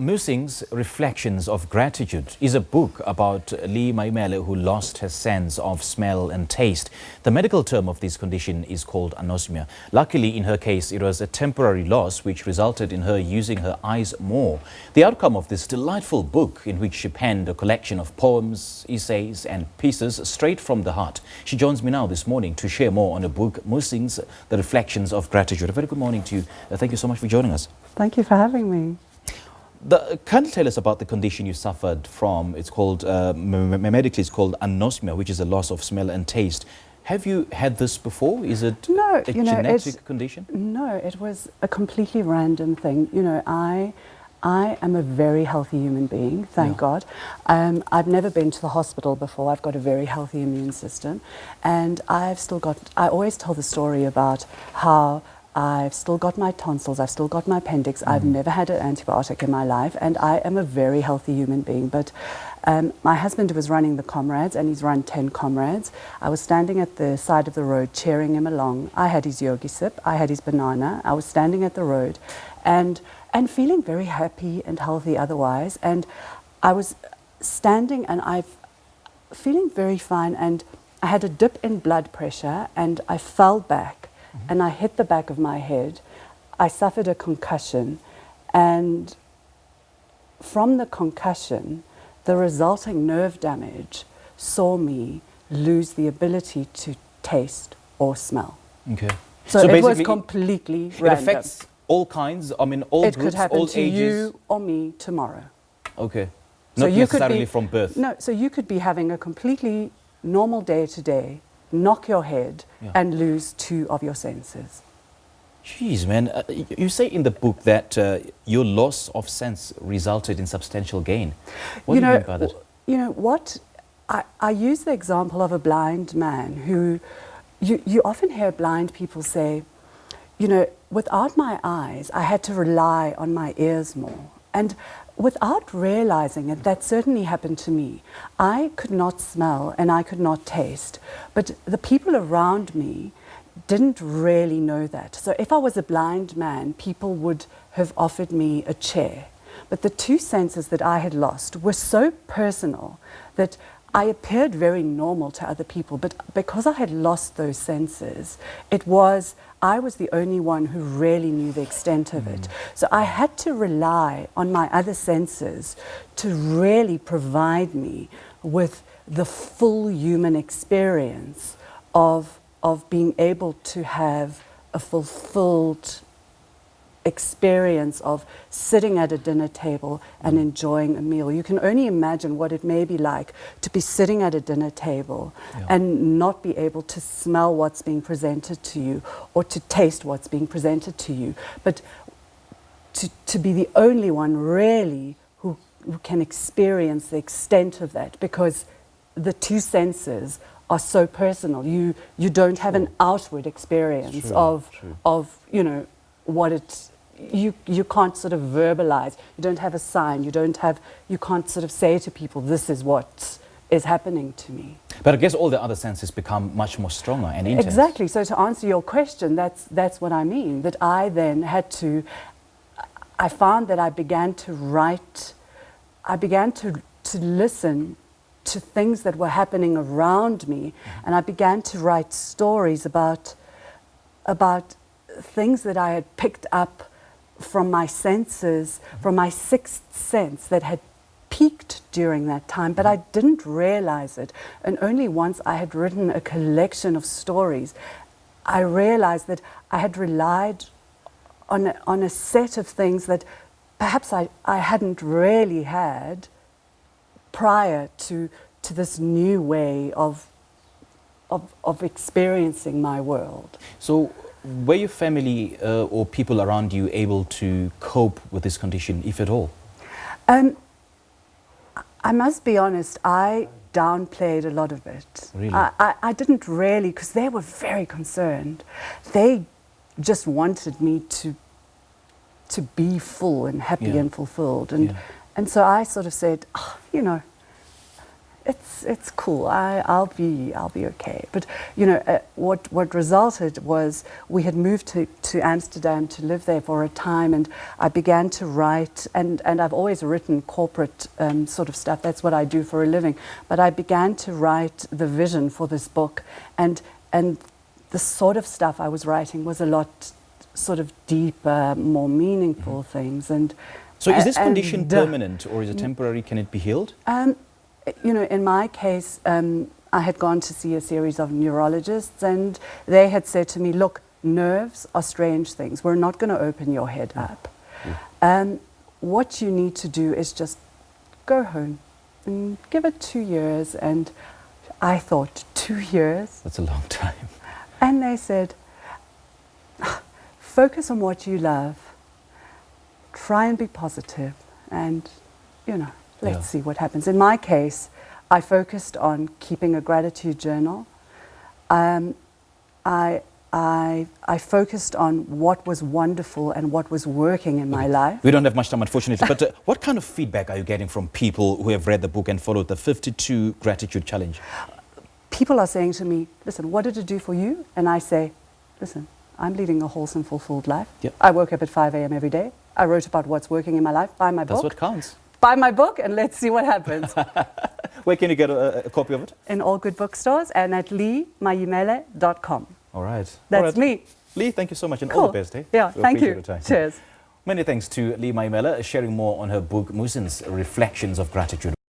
Musings, Reflections of Gratitude is a book about Lee Mayimele, who lost her sense of smell and taste. The medical term of this condition is called anosmia. Luckily, in her case, it was a temporary loss which resulted in her using her eyes more. The outcome of this delightful book, in which she penned a collection of poems, essays and pieces straight from the heart. She joins me now this morning to share more on the book Musings, the Reflections of Gratitude. A very good morning to you. Thank you so much for joining us. Thank you for having me. Can you tell us about the condition you suffered from? It's called, medically it's called anosmia, which is a loss of smell and taste. Have you had this before? Is it a genetic condition? No, it was a completely random thing. You know, I am a very healthy human being, thank God. I've never been to the hospital before. I've got a very healthy immune system. And I always tell the story about how I've still got my tonsils, I've still got my appendix, I've never had an antibiotic in my life, and I am a very healthy human being. But my husband was running the comrades, and he's run 10 comrades. I was standing at the side of the road cheering him along. I had his yogi sip, I had his banana, I was standing at the road and feeling very happy and healthy otherwise. And I was standing and I'm feeling very fine, and I had a dip in blood pressure and I fell back. And I hit the back of my head. I suffered a concussion, and from the concussion, the resulting nerve damage saw me lose the ability to taste or smell. Okay. So it was completely random. It affects all kinds, I mean, all groups, all ages? It could happen to you or me tomorrow. Okay. So not necessarily from birth. No, so you could be having a completely normal day to day, knock your head and lose 2 of your senses. Jeez, man. You say in the book that your loss of sense resulted in substantial gain. What do you mean by that? You know what? I use the example of a blind man who, you often hear blind people say, you know, without my eyes, I had to rely on my ears more. And without realizing it, that certainly happened to me. I could not smell and I could not taste, but the people around me didn't really know that. So if I was a blind man, people would have offered me a chair. But the 2 senses that I had lost were so personal that I appeared very normal to other people, but because I had lost those senses, I was the only one who really knew the extent of it. So I had to rely on my other senses to really provide me with the full human experience of being able to have a fulfilled experience of sitting at a dinner table and enjoying a meal. You can only imagine what it may be like to be sitting at a dinner table and not be able to smell what's being presented to you or to taste what's being presented to you, but to be the only one really who can experience the extent of that, because the 2 senses are so personal. You don't have an outward experience of you know what it's. You can't sort of verbalize. You don't have a sign. You can't sort of say to people, this is what is happening to me. But I guess all the other senses become much more stronger and intense. Exactly. So to answer your question, that's what I mean. That I then had to. I found that I began to write. I began to listen to things that were happening around me, and I began to write stories about things that I had picked up from my senses, from my 6th sense that had peaked during that time, but I didn't realize it. And only once I had written a collection of stories, I realized that I had relied on a set of things that perhaps I hadn't really had prior to this new way of experiencing my world. So were your family or people around you able to cope with this condition, if at all? I must be honest, I downplayed a lot of it. Really? I didn't really, because they were very concerned. They just wanted me to be full and happy and fulfilled. And so I sort of said, oh, you know, it's cool. I'll be okay. But you know, what resulted was we had moved to Amsterdam to live there for a time, and I began to write. And I've always written corporate sort of stuff. That's what I do for a living. But I began to write the vision for this book, and the sort of stuff I was writing was a lot sort of deeper, more meaningful things. And so, is this condition permanent or is it temporary? Can it be healed? You know, in my case, I had gone to see a series of neurologists, and they had said to me, look, nerves are strange things. We're not going to open your head up. What you need to do is just go home and give it 2 years. And I thought, 2 years? That's a long time. And they said, focus on what you love, try and be positive, and, you know, let's see what happens. In my case, I focused on keeping a gratitude journal. I focused on what was wonderful and what was working in my life. We don't have much time, unfortunately, but what kind of feedback are you getting from people who have read the book and followed the 52 Gratitude Challenge? People are saying to me, listen, what did it do for you? And I say, listen, I'm leading a wholesome, fulfilled life. Yep. I woke up at 5 a.m. every day. I wrote about what's working in my life. Buy my book. That's what counts. Buy my book and let's see what happens. Where can you get a copy of it? In all good bookstores and at leemayimele.com. All right. That's me. Lee, thank you so much and Cool. all the best. Eh? Yeah, We thank appreciate you. your time. Cheers. Many thanks to Lee Mayimele sharing more on her book, Musings, Reflections of Gratitude.